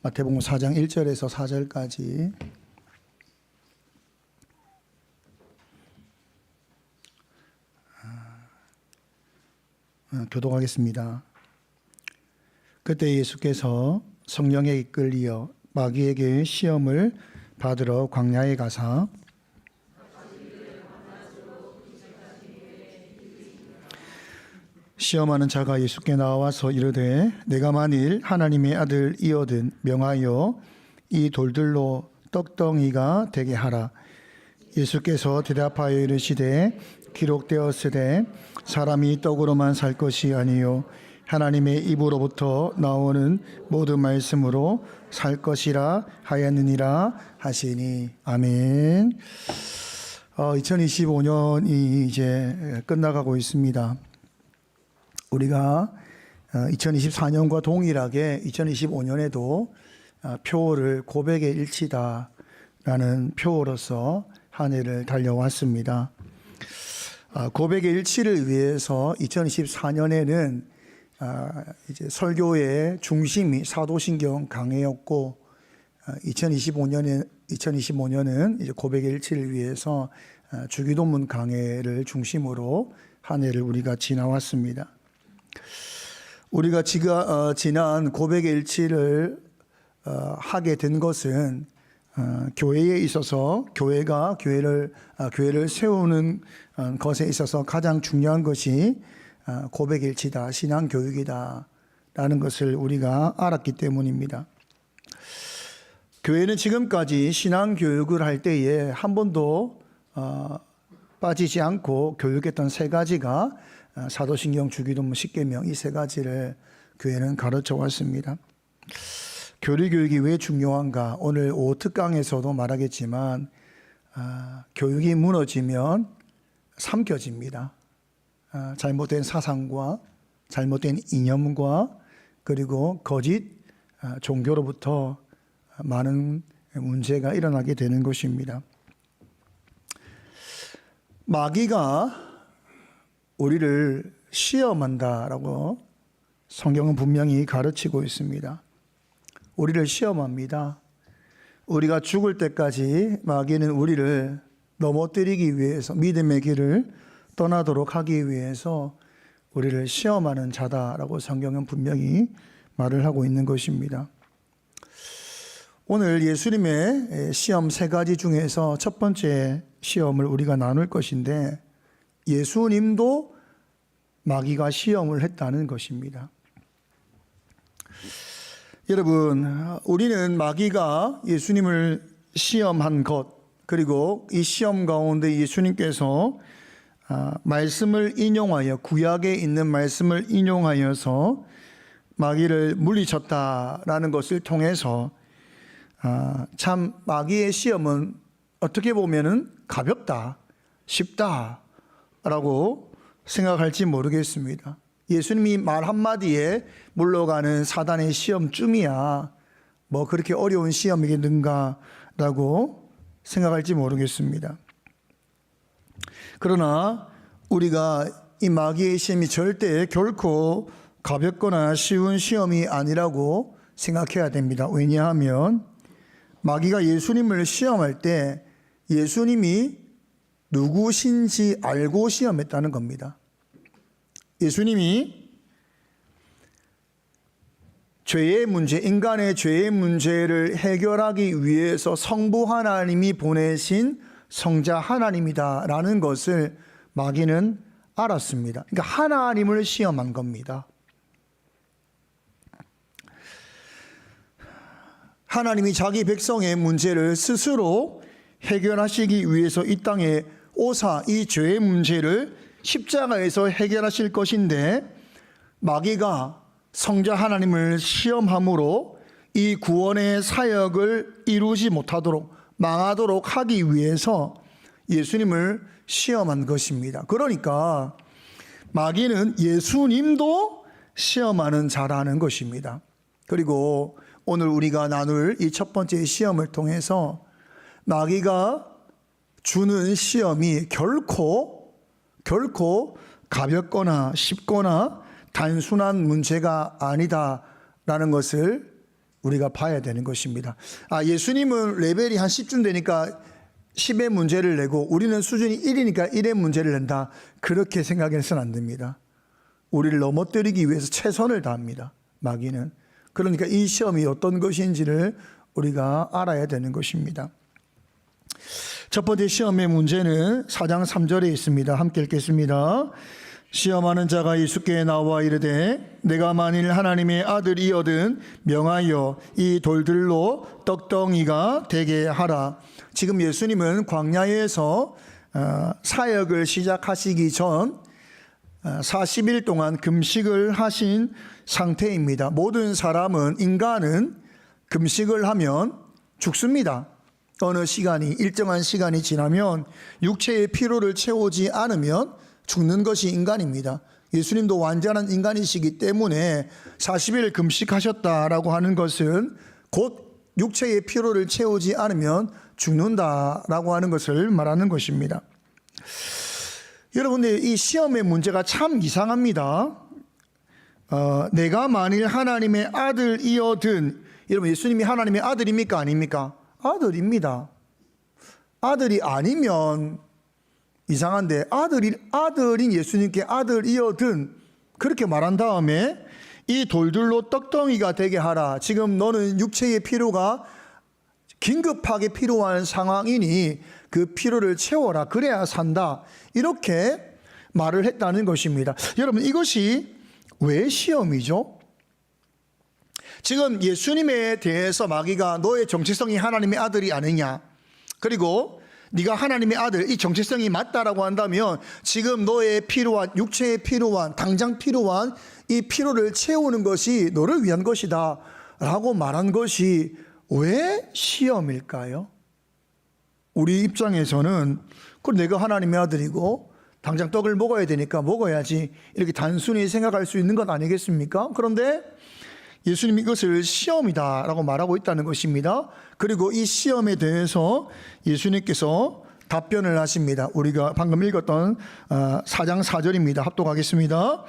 마태복음 4장 1절에서 4절까지 교독하겠습니다. 그때 예수께서 성령에 이끌리어 마귀에게 시험을 받으러 광야에 가사 시험하는 자가 예수께 나와서 이르되 내가 만일 하나님의 아들이거든 명하여 이 돌들로 떡덩이가 되게 하라. 예수께서 대답하여 이르시되 기록되었으되 사람이 떡으로만 살 것이 아니요 하나님의 입으로부터 나오는 모든 말씀으로 살 것이라 하였느니라 하시니. 아멘. 2025년이 이제 끝나가고 있습니다. 우리가 2024년과 동일하게 2025년에도 표어를 고백의 일치다라는 표어로서 한 해를 달려왔습니다. 고백의 일치를 위해서 2024년에는 이제 설교의 중심이 사도신경 강해였고 2025년은 이제 고백의 일치를 위해서 주기도문 강해를 중심으로 한 해를 우리가 지나왔습니다. 우리가 지난 고백의 일치를 하게 된 것은 교회에 있어서 교회가 교회를 세우는 것에 있어서 가장 중요한 것이 고백의 일치다, 신앙교육이다 라는 것을 우리가 알았기 때문입니다. 교회는 지금까지 신앙교육을 할 때에 한 번도 빠지지 않고 교육했던 세 가지가 사도신경, 주기도문, 십계명, 이 세 가지를 교회는 가르쳐 왔습니다. 교리교육이 왜 중요한가? 오늘 오후 특강에서도 말하겠지만 교육이 무너지면 삼켜집니다. 잘못된 사상과 잘못된 이념과 그리고 거짓 종교로부터 많은 문제가 일어나게 되는 것입니다. 마귀가 우리를 시험한다라고 성경은 분명히 가르치고 있습니다. 우리를 시험합니다. 우리가 죽을 때까지 마귀는 우리를 넘어뜨리기 위해서 믿음의 길을 떠나도록 하기 위해서 우리를 시험하는 자다라고 성경은 분명히 말을 하고 있는 것입니다. 오늘 예수님의 시험 세 가지 중에서 첫 번째 시험을 우리가 나눌 것인데 예수님도 마귀가 시험을 했다는 것입니다. 여러분, 우리는 마귀가 예수님을 시험한 것, 그리고 이 시험 가운데 예수님께서 말씀을 인용하여 구약에 있는 말씀을 인용하여서 마귀를 물리쳤다라는 것을 통해서 참 마귀의 시험은 어떻게 보면은 가볍다, 쉽다라고 생각할지 모르겠습니다. 예수님이 말 한마디에 물러가는 사단의 시험쯤이야 뭐 그렇게 어려운 시험이겠는가 라고 생각할지 모르겠습니다. 그러나 우리가 이 마귀의 시험이 절대 결코 가볍거나 쉬운 시험이 아니라고 생각해야 됩니다. 왜냐하면 마귀가 예수님을 시험할 때 예수님이 누구신지 알고 시험했다는 겁니다. 예수님이 죄의 문제, 인간의 죄의 문제를 해결하기 위해서 성부 하나님이 보내신 성자 하나님이다라는 것을 마귀는 알았습니다. 그러니까 하나님을 시험한 겁니다. 하나님이 자기 백성의 문제를 스스로 해결하시기 위해서 이 땅에 오사 이 죄의 문제를 십자가에서 해결하실 것인데 마귀가 성자 하나님을 시험함으로 이 구원의 사역을 이루지 못하도록 망하도록 하기 위해서 예수님을 시험한 것입니다. 그러니까 마귀는 예수님도 시험하는 자라는 것입니다. 그리고 오늘 우리가 나눌 이 첫 번째 시험을 통해서 마귀가 주는 시험이 결코 가볍거나 쉽거나 단순한 문제가 아니다라는 것을 우리가 봐야 되는 것입니다. 예수님은 레벨이 한 10쯤 되니까 10의 문제를 내고 우리는 수준이 1이니까 1의 문제를 낸다. 그렇게 생각해서는 안 됩니다. 우리를 넘어뜨리기 위해서 최선을 다합니다. 마귀는. 그러니까 이 시험이 어떤 것인지를 우리가 알아야 되는 것입니다. 첫 번째 시험의 문제는 4장 3절에 있습니다. 함께 읽겠습니다. 시험하는 자가 예수께 나와 이르되 내가 만일 하나님의 아들이거든 명하여 이 돌들로 떡덩이가 되게 하라. 지금 예수님은 광야에서 사역을 시작하시기 전 40일 동안 금식을 하신 상태입니다. 모든 사람은, 인간은 금식을 하면 죽습니다. 어느 시간이, 일정한 시간이 지나면 육체의 피로를 채우지 않으면 죽는 것이 인간입니다. 예수님도 완전한 인간이시기 때문에 40일 금식하셨다라고 하는 것은 곧 육체의 피로를 채우지 않으면 죽는다라고 하는 것을 말하는 것입니다. 여러분들, 이 시험의 문제가 참 이상합니다. 내가 만일 하나님의 아들이거든. 여러분, 예수님이 하나님의 아들입니까? 아닙니까? 아들입니다. 아들이 아니면 이상한데, 아들인 예수님께 아들이거든 그렇게 말한 다음에 이 돌들로 떡덩이가 되게 하라. 지금 너는 육체의 피로가 긴급하게 필요한 상황이니 그 피로를 채워라. 그래야 산다. 이렇게 말을 했다는 것입니다. 여러분, 이것이 왜 시험이죠? 지금 예수님에 대해서 마귀가 너의 정체성이 하나님의 아들이 아니냐, 그리고 네가 하나님의 아들, 이 정체성이 맞다라고 한다면 지금 너의 필요한, 육체에 필요한, 당장 필요한 이 피로를 채우는 것이 너를 위한 것이다 라고 말한 것이 왜 시험일까요? 우리 입장에서는 그럼 내가 하나님의 아들이고 당장 떡을 먹어야 되니까 먹어야지, 이렇게 단순히 생각할 수 있는 것 아니겠습니까? 그런데 예수님이 이것을 시험이다 라고 말하고 있다는 것입니다. 그리고 이 시험에 대해서 예수님께서 답변을 하십니다. 우리가 방금 읽었던 4장 4절입니다. 합독하겠습니다.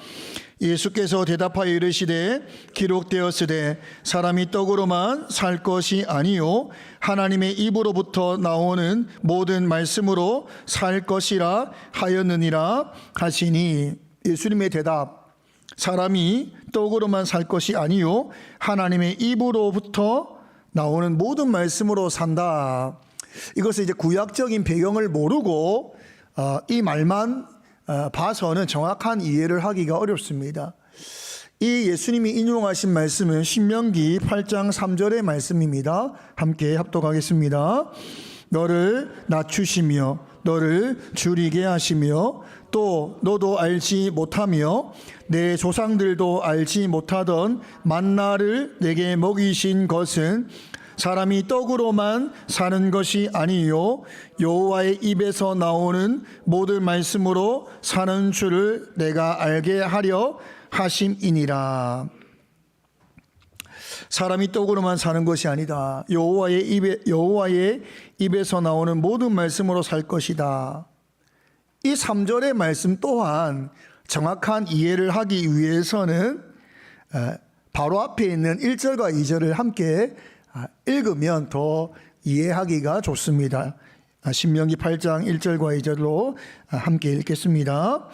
예수께서 대답하여 이르시되 기록되었으되 사람이 떡으로만 살 것이 아니요 하나님의 입으로부터 나오는 모든 말씀으로 살 것이라 하였느니라 하시니, 예수님의 대답, 사람이 떡으로만 살 것이 아니요 하나님의 입으로부터 나오는 모든 말씀으로 산다. 이것을 이제 구약적인 배경을 모르고 이 말만 봐서는 정확한 이해를 하기가 어렵습니다. 이 예수님이 인용하신 말씀은 신명기 8장 3절의 말씀입니다. 함께 합독하겠습니다. 너를 낮추시며 너를 줄이게 하시며 또 너도 알지 못하며 내 조상들도 알지 못하던 만나를 내게 먹이신 것은 사람이 떡으로만 사는 것이 아니요 여호와의 입에서 나오는 모든 말씀으로 사는 줄을 내가 알게 하려 하심이니라. 사람이 떡으로만 사는 것이 아니다. 여호와의 입에서 나오는 모든 말씀으로 살 것이다. 이 3절의 말씀 또한 정확한 이해를 하기 위해서는 바로 앞에 있는 1절과 2절을 함께 읽으면 더 이해하기가 좋습니다. 신명기 8장 1절과 2절로 함께 읽겠습니다.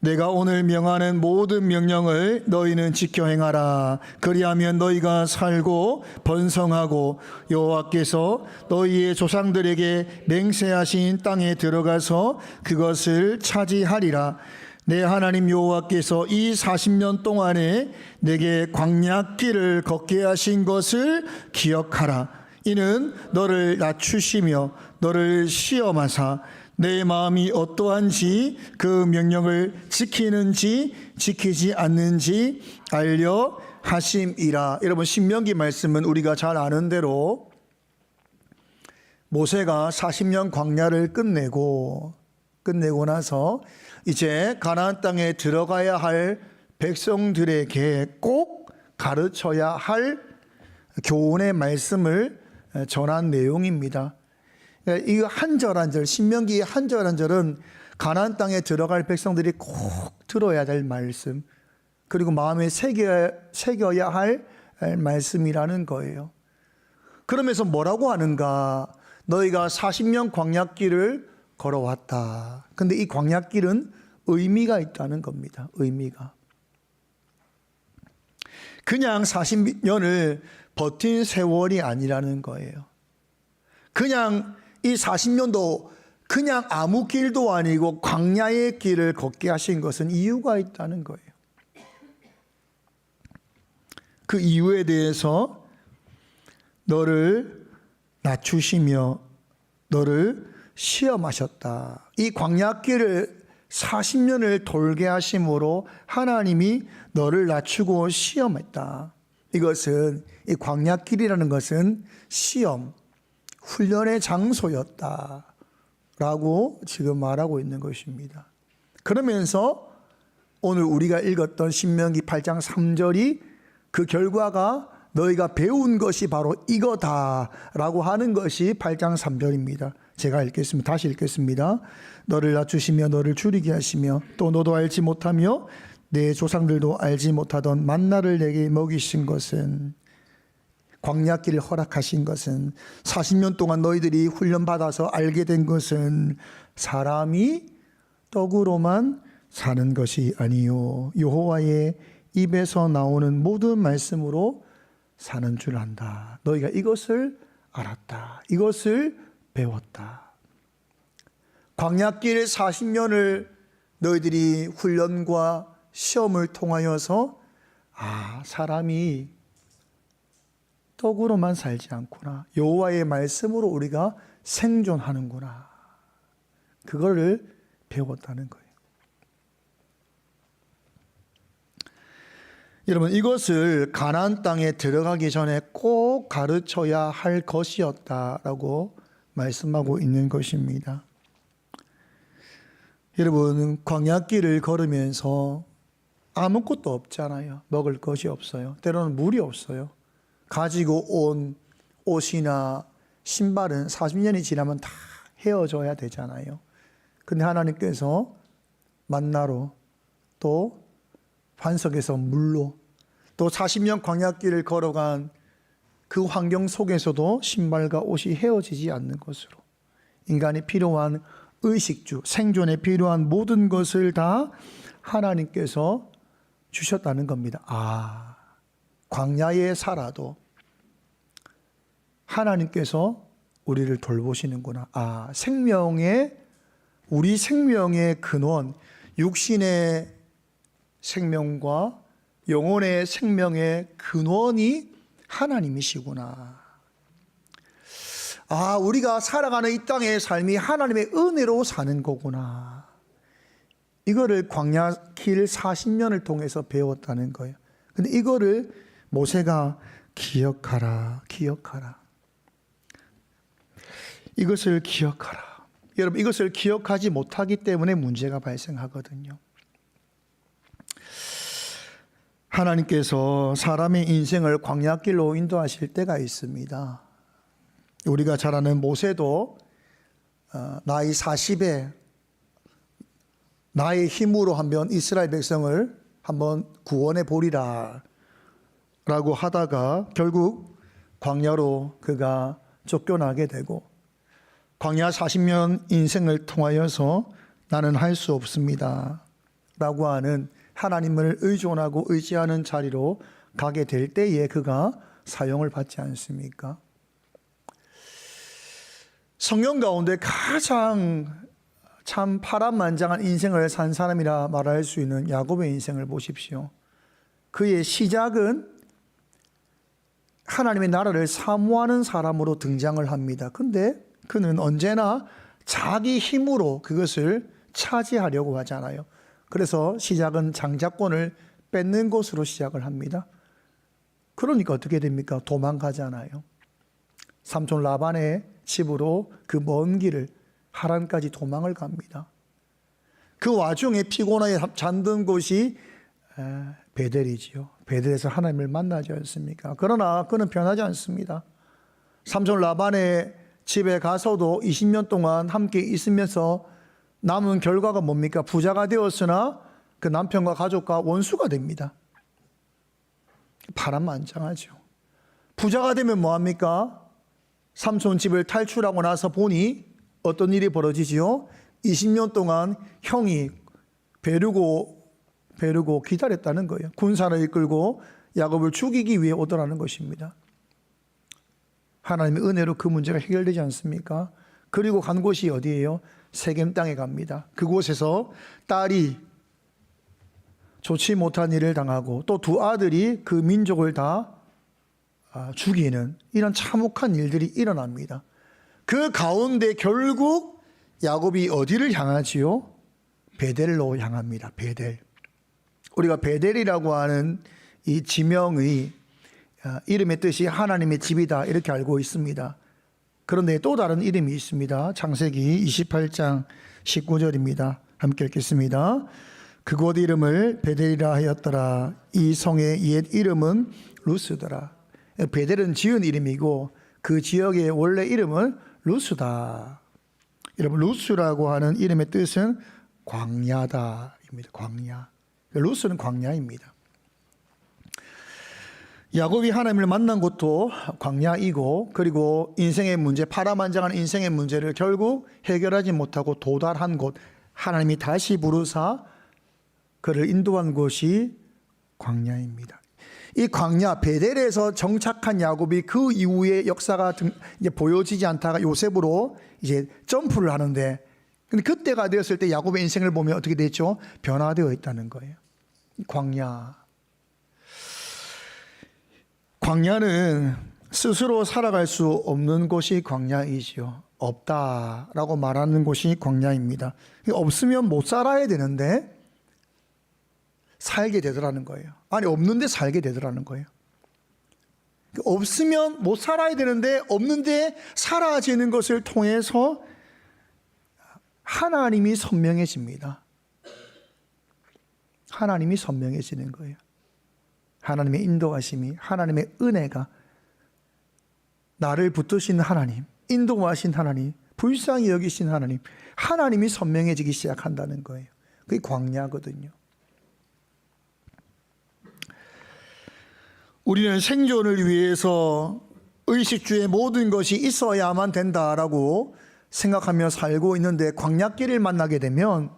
내가 오늘 명하는 모든 명령을 너희는 지켜 행하라. 그리하면 너희가 살고 번성하고 여호와께서 너희의 조상들에게 맹세하신 땅에 들어가서 그것을 차지하리라. 내 하나님 여호와께서 이 40년 동안에 내게 광야길을 걷게 하신 것을 기억하라. 이는 너를 낮추시며 너를 시험하사 내 마음이 어떠한지 그 명령을 지키는지 지키지 않는지 알려 하심이라. 여러분, 신명기 말씀은 우리가 잘 아는 대로 모세가 40년 광야를 끝내고 나서 이제 가나안 땅에 들어가야 할 백성들에게 꼭 가르쳐야 할 교훈의 말씀을 전한 내용입니다. 이 한 절 한 절, 신명기 한 절 한 절은 가나안 땅에 들어갈 백성들이 꼭 들어야 될 말씀, 그리고 마음에 새겨야 할 말씀이라는 거예요. 그러면서 뭐라고 하는가? 너희가 40년 광야길을 걸어왔다. 근데 이 광야길은 의미가 있다는 겁니다. 의미가. 그냥 40년을 버틴 세월이 아니라는 거예요. 그냥 이 40년도 그냥 아무 길도 아니고 광야의 길을 걷게 하신 것은 이유가 있다는 거예요. 그 이유에 대해서 너를 낮추시며 너를 시험하셨다. 이 광야길을 40년을 돌게 하심으로 하나님이 너를 낮추고 시험했다. 이것은 이 광야길이라는 것은 시험, 훈련의 장소였다 라고 지금 말하고 있는 것입니다. 그러면서 오늘 우리가 읽었던 신명기 8장 3절이 그 결과가 너희가 배운 것이 바로 이거다라고 하는 것이 8장 3절입니다. 제가 읽겠습니다. 다시 읽겠습니다. 너를 낮추시며 너를 줄이게 하시며 또 너도 알지 못하며 내 조상들도 알지 못하던 만나를 내게 먹이신 것은, 광야길을 허락하신 것은, 40년 동안 너희들이 훈련받아서 알게 된 것은 사람이 떡으로만 사는 것이 아니요 여호와의 입에서 나오는 모든 말씀으로 사는 줄 안다. 너희가 이것을 알았다. 이것을 배웠다. 광야길 40년을 너희들이 훈련과 시험을 통하여서 사람이 떡으로만 살지 않구나. 여호와의 말씀으로 우리가 생존하는구나. 그거를 배웠다는 거예요. 여러분, 이것을 가나안 땅에 들어가기 전에 꼭 가르쳐야 할 것이었다라고 말씀하고 있는 것입니다. 여러분, 광야길을 걸으면서 아무것도 없잖아요. 먹을 것이 없어요. 때로는 물이 없어요. 가지고 온 옷이나 신발은 40년이 지나면 다 헤어져야 되잖아요. 근데 하나님께서 만나로 또 반석에서 물로 또 40년 광야길을 걸어간 그 환경 속에서도 신발과 옷이 헤어지지 않는 것으로 인간이 필요한 의식주, 생존에 필요한 모든 것을 다 하나님께서 주셨다는 겁니다. 광야에 살아도 하나님께서 우리를 돌보시는구나. 우리 생명의 근원, 육신의 생명과 영혼의 생명의 근원이 하나님이시구나. 우리가 살아가는 이 땅의 삶이 하나님의 은혜로 사는 거구나. 이거를 광야길 40년을 통해서 배웠다는 거예요. 근데 이거를 모세가 기억하라. 이것을 기억하라. 여러분, 이것을 기억하지 못하기 때문에 문제가 발생하거든요. 하나님께서 사람의 인생을 광야길로 인도하실 때가 있습니다. 우리가 잘 아는 모세도 나이 40에 나의 힘으로 한번 이스라엘 백성을 한번 구원해 보리라 라고 하다가 결국 광야로 그가 쫓겨나게 되고, 광야 40년 인생을 통하여서 나는 할 수 없습니다 라고 하는 하나님을 의존하고 의지하는 자리로 가게 될 때에 그가 사용을 받지 않습니까? 성경 가운데 가장 참 파란만장한 인생을 산 사람이라 말할 수 있는 야곱의 인생을 보십시오. 그의 시작은 하나님의 나라를 사모하는 사람으로 등장을 합니다. 근데 그는 언제나 자기 힘으로 그것을 차지하려고 하잖아요. 그래서 시작은 장자권을 뺏는 것으로 시작을 합니다. 그러니까 어떻게 됩니까? 도망가잖아요. 삼촌 라반의 집으로 그 먼 길을 하란까지 도망을 갑니다. 그 와중에 피곤하게 잠든 곳이 베델이지요. 베델에서 하나님을 만나지 않습니까? 그러나 그는 변하지 않습니다. 삼촌 라반의 집에 가서도 20년 동안 함께 있으면서 남은 결과가 뭡니까? 부자가 되었으나 그 남편과 가족과 원수가 됩니다. 파란만장하죠. 부자가 되면 뭐합니까? 삼손 집을 탈출하고 나서 보니 어떤 일이 벌어지지요? 20년 동안 형이 베르고 기다렸다는 거예요. 군사를 이끌고 야곱을 죽이기 위해 오더라는 것입니다. 하나님의 은혜로 그 문제가 해결되지 않습니까? 그리고 간 곳이 어디예요? 세겜 땅에 갑니다. 그곳에서 딸이 좋지 못한 일을 당하고 또 두 아들이 그 민족을 다 죽이는 이런 참혹한 일들이 일어납니다. 그 가운데 결국 야곱이 어디를 향하지요? 베델로 향합니다. 베델. 우리가 베델이라고 하는 이 지명의 이름의 뜻이 하나님의 집이다 이렇게 알고 있습니다. 그런데 또 다른 이름이 있습니다. 창세기 28장 19절입니다. 함께 읽겠습니다. 그곳 이름을 베델이라 하였더라. 이 성의 옛 이름은 루스더라. 베델은 지은 이름이고 그 지역의 원래 이름은 루스다. 여러분, 루스라고 하는 이름의 뜻은 광야다입니다. 광야. 루스는 광야입니다. 야곱이 하나님을 만난 곳도 광야이고, 그리고 인생의 문제, 파란만장한 인생의 문제를 결국 해결하지 못하고 도달한 곳, 하나님이 다시 부르사 그를 인도한 곳이 광야입니다. 이 광야 베델에서 정착한 야곱이 그 이후의 역사가 이제 보여지지 않다가 요셉으로 이제 점프를 하는데, 근데 그때가 되었을 때 야곱의 인생을 보면 어떻게 됐죠? 변화되어 있다는 거예요. 광야는 스스로 살아갈 수 없는 곳이 광야이지요. 없다라고 말하는 곳이 광야입니다. 없으면 못 살아야 되는데 살게 되더라는 거예요. 아니, 없는데 살게 되더라는 거예요. 없으면 못 살아야 되는데 없는데 사라지는 것을 통해서 하나님이 선명해집니다. 하나님이 선명해지는 거예요. 하나님의 인도하심이, 하나님의 은혜가, 나를 붙드신 하나님, 인도하신 하나님, 불쌍히 여기신 하나님, 하나님이 선명해지기 시작한다는 거예요. 그게 광야거든요. 우리는 생존을 위해서 의식주의 모든 것이 있어야만 된다라고 생각하며 살고 있는데, 광야길을 만나게 되면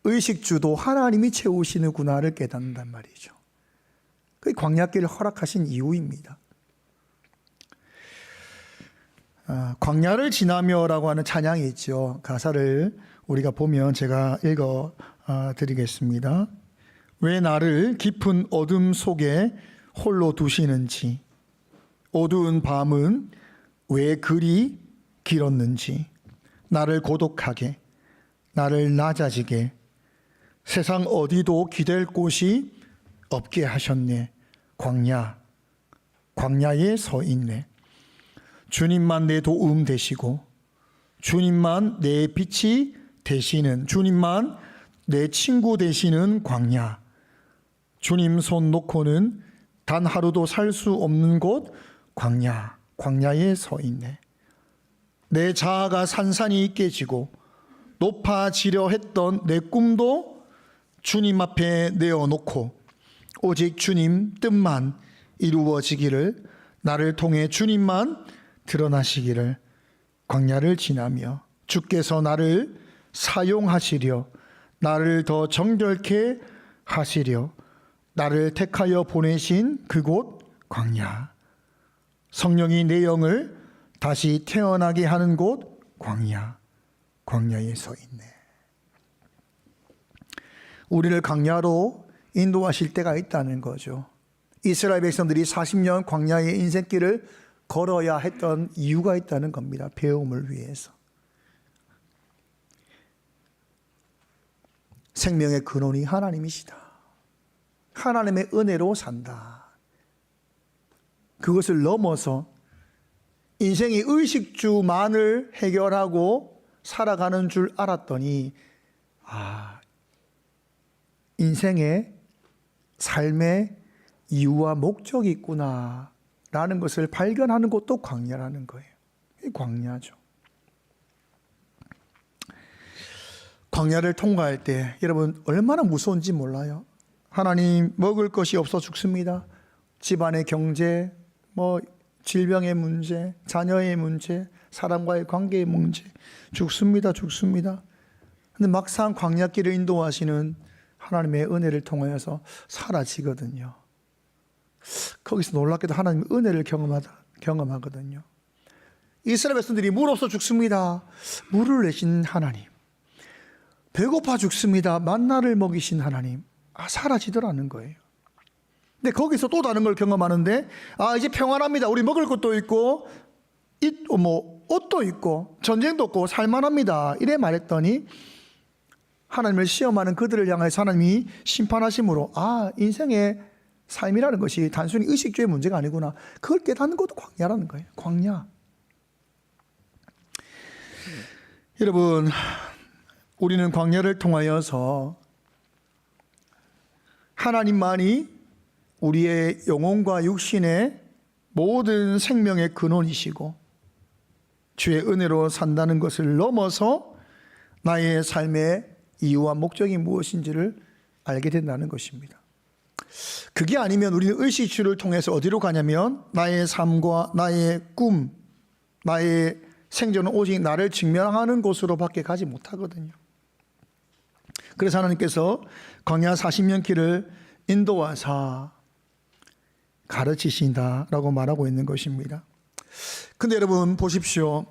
의식주도 하나님이 채우시는구나를 깨닫는단 말이죠. 그게 광야길을 허락하신 이유입니다. 광야를 지나며라고 하는 찬양이 있죠. 가사를 우리가 보면 제가 읽어 드리겠습니다. 왜 나를 깊은 어둠 속에 홀로 두시는지, 어두운 밤은 왜 그리 길었는지, 나를 고독하게, 나를 낮아지게, 세상 어디도 기댈 곳이 없게 하셨네. 광야에 서 있네. 주님만 내 도움 되시고, 주님만 내 빛이 되시는, 주님만 내 친구 되시는 광야. 주님 손 놓고는 단 하루도 살 수 없는 곳 광야에 서 있네. 내 자아가 산산이 깨지고 높아지려 했던 내 꿈도 주님 앞에 내어놓고 오직 주님 뜻만 이루어지기를, 나를 통해 주님만 드러나시기를, 광야를 지나며 주께서 나를 사용하시려, 나를 더 정결케 하시려, 나를 택하여 보내신 그곳 광야, 성령이 내 영을 다시 태어나게 하는 곳 광야에 서 있네. 우리를 광야로 인도하실 때가 있다는 거죠. 이스라엘 백성들이 40년 광야의 인생길을 걸어야 했던 이유가 있다는 겁니다. 배움을 위해서. 생명의 근원이 하나님이시다. 하나님의 은혜로 산다. 그것을 넘어서 인생의 의식주만을 해결하고 살아가는 줄 알았더니, 인생의 삶의 이유와 목적이 있구나 라는 것을 발견하는 것도 광야라는 거예요. 이 광야죠. 광야를 통과할 때 여러분 얼마나 무서운지 몰라요? 하나님, 먹을 것이 없어 죽습니다. 집안의 경제, 질병의 문제, 자녀의 문제, 사람과의 관계의 문제, 죽습니다. 근데 막상 광야길을 인도하시는 하나님의 은혜를 통하여서 사라지거든요. 거기서 놀랍게도 하나님의 은혜를 경험하거든요. 이스라엘 백성들이 물 없어 죽습니다. 물을 내신 하나님. 배고파 죽습니다. 만나를 먹이신 하나님. 사라지더라는 거예요. 근데 거기서 또 다른 걸 경험하는데, 이제 평안합니다. 우리 먹을 것도 있고, 옷도 있고, 전쟁도 없고, 살만합니다. 이래 말했더니, 하나님을 시험하는 그들을 향해서 하나님이 심판하심으로, 인생의 삶이라는 것이 단순히 의식주의 문제가 아니구나. 그걸 깨닫는 것도 광야라는 거예요. 광야. 여러분, 우리는 광야를 통하여서 하나님만이 우리의 영혼과 육신의 모든 생명의 근원이시고 주의 은혜로 산다는 것을 넘어서 나의 삶의 이유와 목적이 무엇인지를 알게 된다는 것입니다. 그게 아니면 우리는 의식주를 통해서 어디로 가냐면 나의 삶과 나의 꿈, 나의 생존은 오직 나를 증명하는 곳으로밖에 가지 못하거든요. 그래서 하나님께서 광야 40년 길을 인도하사 가르치신다라고 말하고 있는 것입니다. 근데 여러분 보십시오.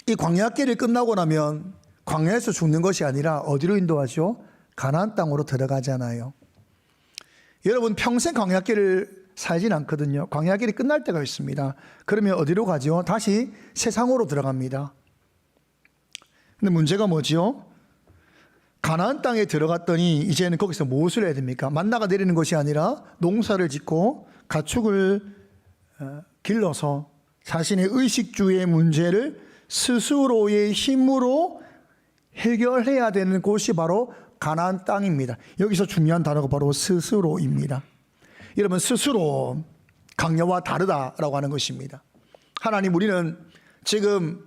이 광야길이 끝나고 나면 광야에서 죽는 것이 아니라 어디로 인도하죠? 가나안 땅으로 들어가잖아요. 여러분 평생 광야길을 살진 않거든요. 광야길이 끝날 때가 있습니다. 그러면 어디로 가죠? 다시 세상으로 들어갑니다. 근데 문제가 뭐지요? 가나안 땅에 들어갔더니 이제는 거기서 무엇을 해야 됩니까? 만나가 내리는 것이 아니라 농사를 짓고 가축을 길러서 자신의 의식주의 문제를 스스로의 힘으로 해결해야 되는 곳이 바로 가나안 땅입니다. 여기서 중요한 단어가 바로 스스로입니다. 여러분, 스스로 광야와 다르다라고 하는 것입니다. 하나님, 우리는 지금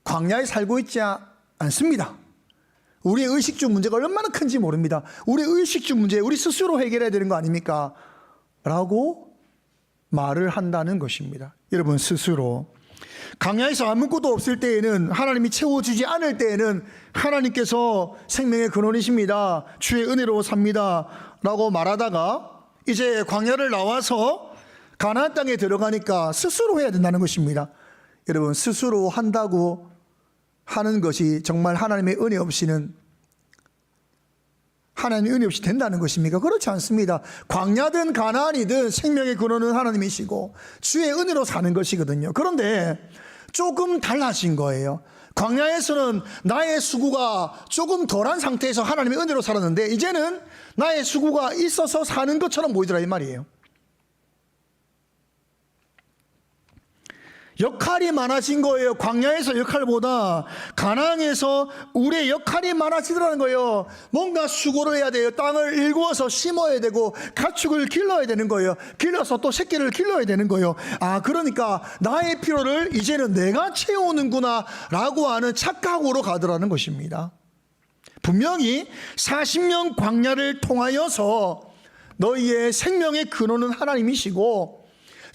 광야에 살고 있지 않습니다. 우리의 의식주 문제가 얼마나 큰지 모릅니다. 우리의 의식주 문제, 우리 스스로 해결해야 되는 거 아닙니까? 라고 말을 한다는 것입니다. 여러분, 스스로. 광야에서 아무것도 없을 때에는, 하나님이 채워주지 않을 때에는 하나님께서 생명의 근원이십니다. 주의 은혜로 삽니다. 라고 말하다가 이제 광야를 나와서 가나안 땅에 들어가니까 스스로 해야 된다는 것입니다. 여러분, 스스로 한다고 하는 것이 정말 하나님의 은혜 없이는, 하나님의 은혜 없이 된다는 것입니까? 그렇지 않습니다. 광야든 가나안이든 생명의 근원은 하나님이시고 주의 은혜로 사는 것이거든요. 그런데 조금 달라진 거예요. 광야에서는 나의 수고가 조금 덜한 상태에서 하나님의 은혜로 살았는데 이제는 나의 수고가 있어서 사는 것처럼 보이더라 이 말이에요. 역할이 많아진 거예요. 광야에서 역할보다 가나안에서 우리의 역할이 많아지더라는 거예요. 뭔가 수고를 해야 돼요. 땅을 일구어서 심어야 되고 가축을 길러야 되는 거예요. 길러서 또 새끼를 길러야 되는 거예요. 그러니까 나의 필요를 이제는 내가 채우는구나 라고 하는 착각으로 가더라는 것입니다. 분명히 40년 광야를 통하여서 너희의 생명의 근원은 하나님이시고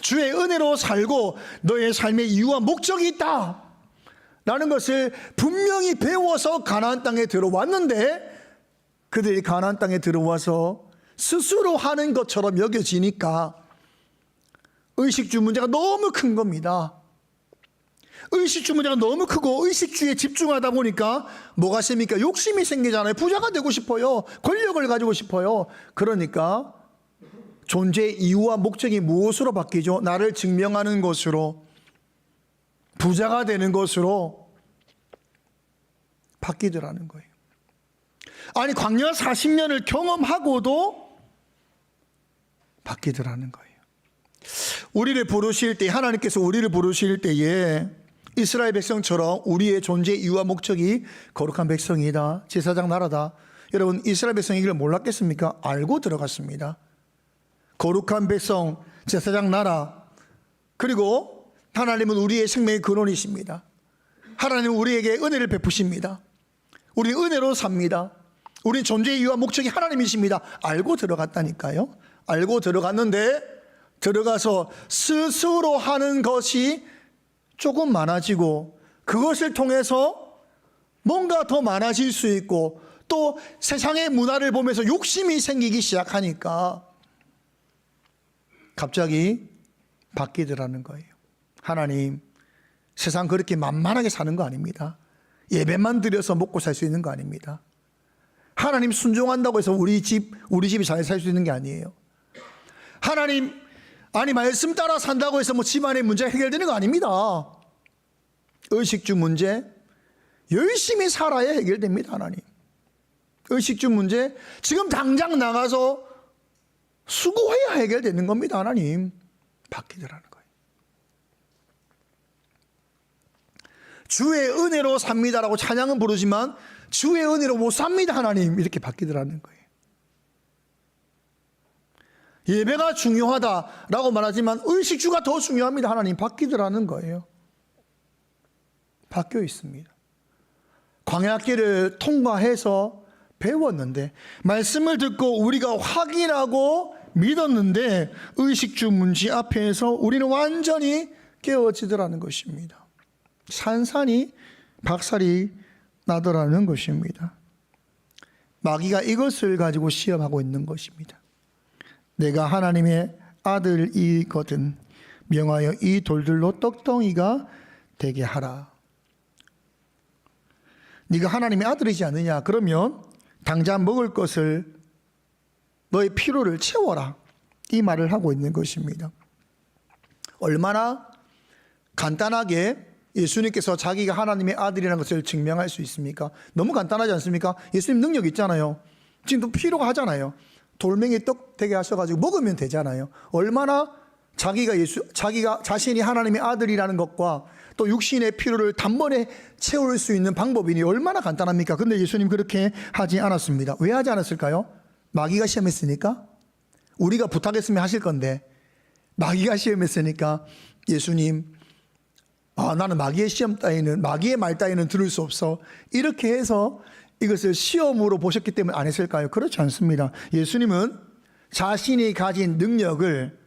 주의 은혜로 살고 너의 삶의 이유와 목적이 있다 라는 것을 분명히 배워서 가나안 땅에 들어왔는데 그들이 가나안 땅에 들어와서 스스로 하는 것처럼 여겨지니까 의식주 문제가 너무 큰 겁니다. 의식주 문제가 너무 크고 의식주에 집중하다 보니까 뭐가 생깁니까? 욕심이 생기잖아요. 부자가 되고 싶어요. 권력을 가지고 싶어요. 그러니까 존재의 이유와 목적이 무엇으로 바뀌죠? 나를 증명하는 것으로, 부자가 되는 것으로 바뀌더라는 거예요. 아니, 광야 40년을 경험하고도 바뀌더라는 거예요. 우리를 부르실 때, 하나님께서 우리를 부르실 때에 이스라엘 백성처럼 우리의 존재의 이유와 목적이 거룩한 백성이다, 제사장 나라다. 여러분, 이스라엘 백성이 이걸 몰랐겠습니까? 알고 들어갔습니다. 거룩한 백성, 제사장 나라, 그리고 하나님은 우리의 생명의 근원이십니다. 하나님은 우리에게 은혜를 베푸십니다. 우리 은혜로 삽니다. 우리 존재의 이유와 목적이 하나님이십니다. 알고 들어갔다니까요. 알고 들어갔는데 들어가서 스스로 하는 것이 조금 많아지고 그것을 통해서 뭔가 더 많아질 수 있고 또 세상의 문화를 보면서 욕심이 생기기 시작하니까 갑자기 바뀌더라는 거예요. 하나님, 세상 그렇게 만만하게 사는 거 아닙니다. 예배만 드려서 먹고 살 수 있는 거 아닙니다. 하나님 순종한다고 해서 우리 집이 잘 살 수 있는 게 아니에요. 하나님, 아니 말씀 따라 산다고 해서 뭐 집안의 문제 해결되는 거 아닙니다. 의식주 문제 열심히 살아야 해결됩니다. 하나님, 의식주 문제 지금 당장 나가서 수고해야 해결되는 겁니다. 하나님, 바뀌더라는 거예요. 주의 은혜로 삽니다라고 찬양은 부르지만 주의 은혜로 못 삽니다. 하나님, 이렇게 바뀌더라는 거예요. 예배가 중요하다라고 말하지만 의식주가 더 중요합니다. 하나님, 바뀌더라는 거예요. 바뀌어 있습니다. 광야길을 통과해서 배웠는데, 말씀을 듣고 우리가 확인하고 믿었는데 의식주 문제 앞에서 우리는 완전히 깨어지더라는 것입니다. 산산이 박살이 나더라는 것입니다. 마귀가 이것을 가지고 시험하고 있는 것입니다. 내가 하나님의 아들이거든 명하여 이 돌들로 떡덩이가 되게 하라. 네가 하나님의 아들이지 않느냐? 그러면 당장 먹을 것을 너의 필요를 채워라. 이 말을 하고 있는 것입니다. 얼마나 간단하게 예수님께서 자기가 하나님의 아들이라는 것을 증명할 수 있습니까? 너무 간단하지 않습니까? 예수님 능력 있잖아요. 지금도 필요가 하잖아요. 돌멩이 떡 되게 하셔가지고 먹으면 되잖아요. 얼마나 자기가 자신이 하나님의 아들이라는 것과 또 육신의 필요를 단번에 채울 수 있는 방법이니 얼마나 간단합니까? 근데 예수님 그렇게 하지 않았습니다. 왜 하지 않았을까요? 마귀가 시험했으니까? 우리가 부탁했으면 하실 건데 마귀가 시험했으니까 예수님, 나는 마귀의 시험 따위는, 마귀의 말 따위는 들을 수 없어, 이렇게 해서 이것을 시험으로 보셨기 때문에 안 했을까요? 그렇지 않습니다. 예수님은 자신이 가진 능력을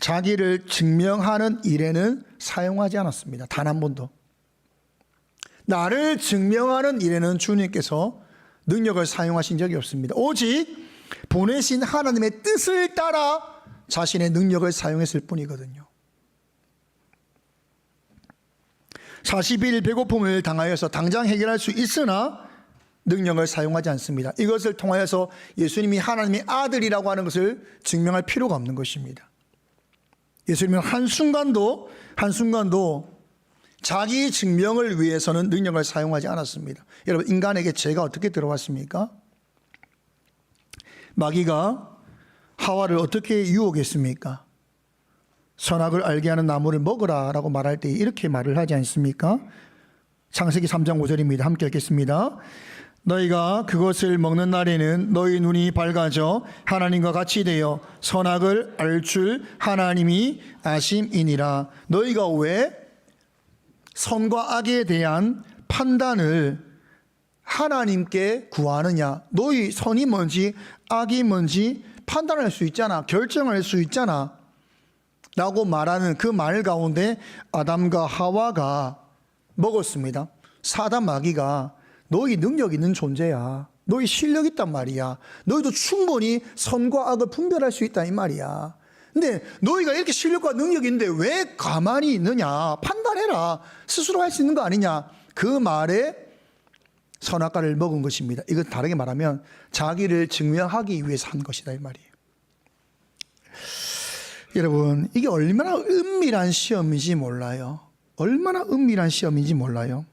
자기를 증명하는 일에는 사용하지 않았습니다. 단 한 번도. 나를 증명하는 일에는 주님께서 능력을 사용하신 적이 없습니다. 오직 보내신 하나님의 뜻을 따라 자신의 능력을 사용했을 뿐이거든요. 40일 배고픔을 당하여서 당장 해결할 수 있으나 능력을 사용하지 않습니다. 이것을 통하여서 예수님이 하나님의 아들이라고 하는 것을 증명할 필요가 없는 것입니다. 예수님은 한순간도 자기 증명을 위해서는 능력을 사용하지 않았습니다. 여러분, 인간에게 죄가 어떻게 들어왔습니까? 마귀가 하와를 어떻게 유혹했습니까? 선악을 알게 하는 나무를 먹으라 라고 말할 때 이렇게 말을 하지 않습니까? 창세기 3장 5절입니다. 함께 읽겠습니다. 너희가 그것을 먹는 날에는 너희 눈이 밝아져 하나님과 같이 되어 선악을 알 줄 하나님이 아심이니라. 너희가 왜 선과 악에 대한 판단을 하나님께 구하느냐? 너희 선이 뭔지 악이 뭔지 판단할 수 있잖아, 결정할 수 있잖아 라고 말하는 그 말 가운데 아담과 하와가 먹었습니다. 사단 마귀가 너희 능력 있는 존재야, 너희 실력 있단 말이야, 너희도 충분히 선과 악을 분별할 수 있다 이 말이야. 근데 너희가 이렇게 실력과 능력이 있는데 왜 가만히 있느냐, 판단해라, 스스로 할 수 있는 거 아니냐, 그 말에 선악과를 먹은 것입니다. 이건 다르게 말하면 자기를 증명하기 위해서 한 것이다 이 말이에요. 여러분, 이게 얼마나 은밀한 시험인지 몰라요. 얼마나 은밀한 시험인지 몰라요.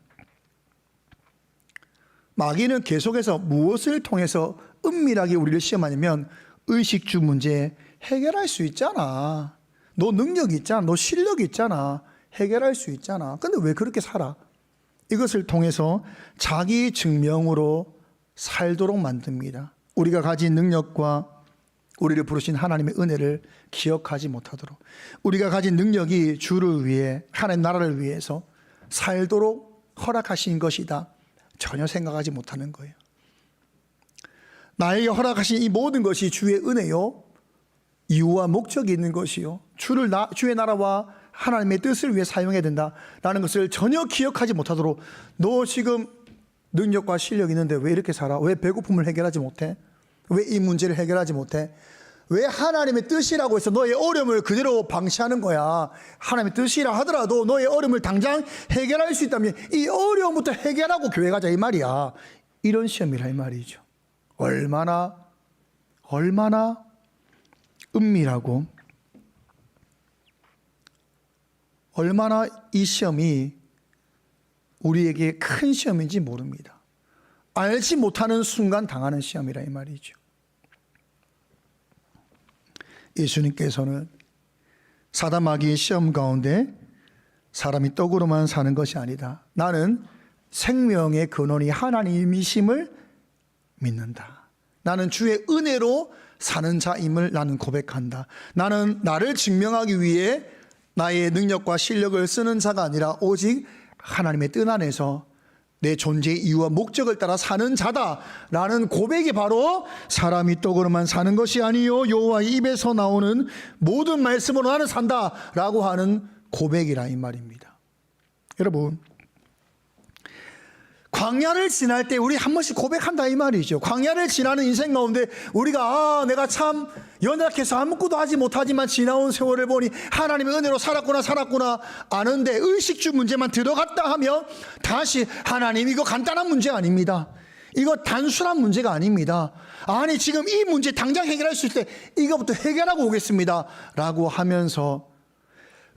마귀는 계속해서 무엇을 통해서 은밀하게 우리를 시험하냐면 의식주 문제 해결할 수 있잖아, 너 능력 있잖아, 너 실력 있잖아, 해결할 수 있잖아, 근데 왜 그렇게 살아? 이것을 통해서 자기 증명으로 살도록 만듭니다. 우리가 가진 능력과 우리를 부르신 하나님의 은혜를 기억하지 못하도록, 우리가 가진 능력이 주를 위해, 하나님 나라를 위해서 살도록 허락하신 것이다 전혀 생각하지 못하는 거예요. 나에게 허락하신 이 모든 것이 주의 은혜요, 이유와 목적이 있는 것이요, 주의 나라와 하나님의 뜻을 위해 사용해야 된다라는 것을 전혀 기억하지 못하도록, 너 지금 능력과 실력이 있는데 왜 이렇게 살아? 왜 배고픔을 해결하지 못해? 왜 이 문제를 해결하지 못해? 왜 하나님의 뜻이라고 해서 너의 어려움을 그대로 방치하는 거야? 하나님의 뜻이라 하더라도 너의 어려움을 당장 해결할 수 있다면 이 어려움부터 해결하고 교회 가자 이 말이야. 이런 시험이라 이 말이죠. 얼마나 은밀하고 얼마나 이 시험이 우리에게 큰 시험인지 모릅니다. 알지 못하는 순간 당하는 시험이라 이 말이죠. 예수님께서는 사단 마귀의 시험 가운데 사람이 떡으로만 사는 것이 아니다, 나는 생명의 근원이 하나님이심을 믿는다, 나는 주의 은혜로 사는 자임을 나는 고백한다, 나는 나를 증명하기 위해 나의 능력과 실력을 쓰는 자가 아니라 오직 하나님의 뜻 안에서 내 존재의 이유와 목적을 따라 사는 자다라는 고백이 바로 사람이 떡으로만 사는 것이 아니요 여호와의 입에서 나오는 모든 말씀으로 나는 산다라고 하는 고백이라 이 말입니다. 여러분, 광야를 지날 때 우리 한 번씩 고백한다 이 말이죠. 광야를 지나는 인생 가운데 우리가 내가 참 연약해서 아무것도 하지 못하지만 지나온 세월을 보니 하나님의 은혜로 살았구나 아는데 의식주 문제만 들어갔다 하면 다시 하나님 이거 간단한 문제 아닙니다. 이거 단순한 문제가 아닙니다. 아니 지금 이 문제 당장 해결할 수 있을 때 이거부터 해결하고 오겠습니다 라고 하면서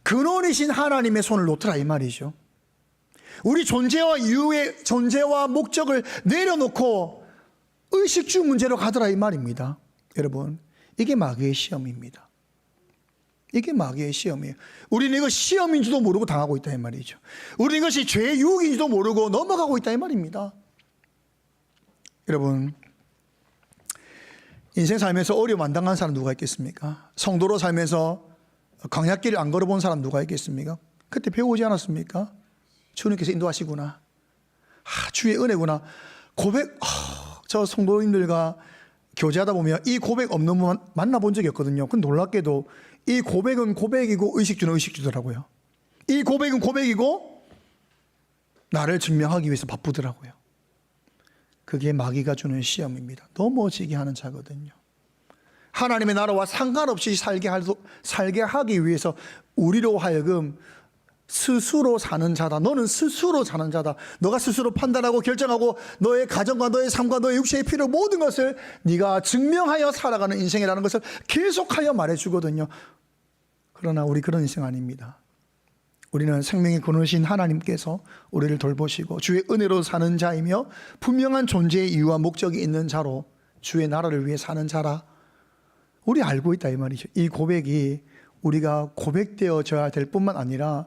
근원이신 하나님의 손을 놓더라 이 말이죠. 우리 존재와 이유의 존재와 목적을 내려놓고 의식주 문제로 가더라 이 말입니다. 여러분, 이게 마귀의 시험입니다. 이게 마귀의 시험이에요. 우리는 이거 시험인지도 모르고 당하고 있다 이 말이죠. 우리는 이것이 죄의 유혹인지도 모르고 넘어가고 있다 이 말입니다. 여러분, 인생 살면서 어려움 안 당한 사람 누가 있겠습니까? 성도로 살면서 광야길을 안 걸어본 사람 누가 있겠습니까? 그때 배우지 않았습니까? 주님께서 인도하시구나, 주의 은혜구나. 고백, 저 성도님들과 교제하다 보면 이 고백 없는 분 만나본 적이 없거든요. 근데 놀랍게도 이 고백은 고백이고 의식주는 의식주더라고요. 이 고백은 고백이고 나를 증명하기 위해서 바쁘더라고요. 그게 마귀가 주는 시험입니다. 넘어지게 하는 자거든요. 하나님의 나라와 상관없이 살게 하기 위해서 우리로 하여금 스스로 사는 자다, 너는 스스로 사는 자다, 너가 스스로 판단하고 결정하고 너의 가정과 너의 삶과 너의 육체의 필요 모든 것을 네가 증명하여 살아가는 인생이라는 것을 계속하여 말해주거든요. 그러나 우리 그런 인생 아닙니다. 우리는 생명의 근원이신 하나님께서 우리를 돌보시고 주의 은혜로 사는 자이며 분명한 존재의 이유와 목적이 있는 자로 주의 나라를 위해 사는 자라 우리 알고 있다 이 말이죠. 이 고백이 우리가 고백되어져야 될 뿐만 아니라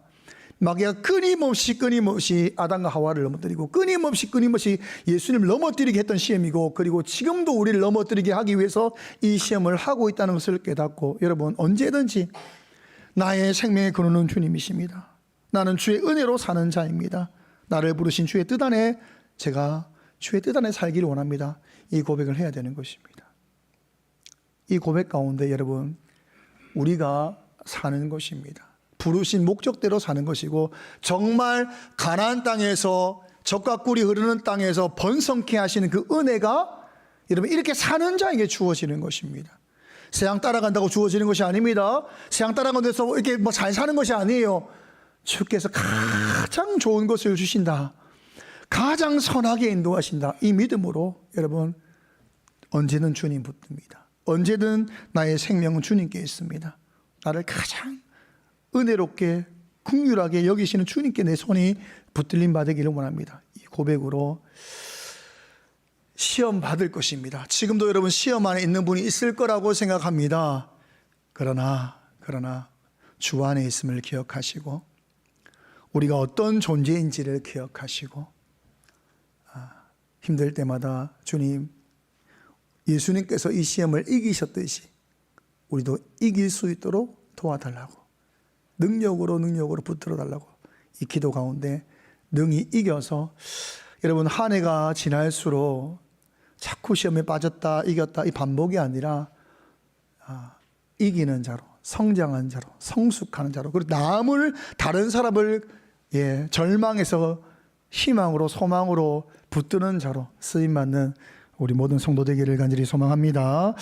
마귀가 끊임없이 아담과 하와를 넘어뜨리고 끊임없이 예수님을 넘어뜨리게 했던 시험이고, 그리고 지금도 우리를 넘어뜨리게 하기 위해서 이 시험을 하고 있다는 것을 깨닫고, 여러분 언제든지 나의 생명의 근원은 주님이십니다. 나는 주의 은혜로 사는 자입니다. 나를 부르신 주의 뜻 안에 제가 주의 뜻 안에 살기를 원합니다. 이 고백을 해야 되는 것입니다. 이 고백 가운데 여러분 우리가 사는 것입니다. 부르신 목적대로 사는 것이고, 정말 가나안 땅에서 젖과 꿀이 흐르는 땅에서 번성케 하시는 그 은혜가 여러분 이렇게 사는 자에게 주어지는 것입니다. 세상 따라간다고 주어지는 것이 아닙니다. 세상 따라간다고 해서 이렇게 뭐 잘 사는 것이 아니에요. 주께서 가장 좋은 것을 주신다, 가장 선하게 인도하신다, 이 믿음으로 여러분 언제든 주님 붙듭니다. 언제든 나의 생명은 주님께 있습니다. 나를 가장 은혜롭게 긍휼하게 여기시는 주님께 내 손이 붙들림 받기를 원합니다. 이 고백으로 시험 받을 것입니다. 지금도 여러분 시험 안에 있는 분이 있을 거라고 생각합니다. 그러나 주 안에 있음을 기억하시고 우리가 어떤 존재인지를 기억하시고 힘들 때마다 주님, 예수님께서 이 시험을 이기셨듯이 우리도 이길 수 있도록 도와달라고, 능력으로 붙들어 달라고 이 기도 가운데 능히 이겨서 여러분 한 해가 지날수록 자꾸 시험에 빠졌다 이겼다 이 반복이 아니라 이기는 자로, 성장한 자로, 성숙하는 자로, 그리고 남을, 다른 사람을 절망에서 희망으로, 소망으로 붙드는 자로 쓰임받는 우리 모든 성도 되기를 간절히 소망합니다.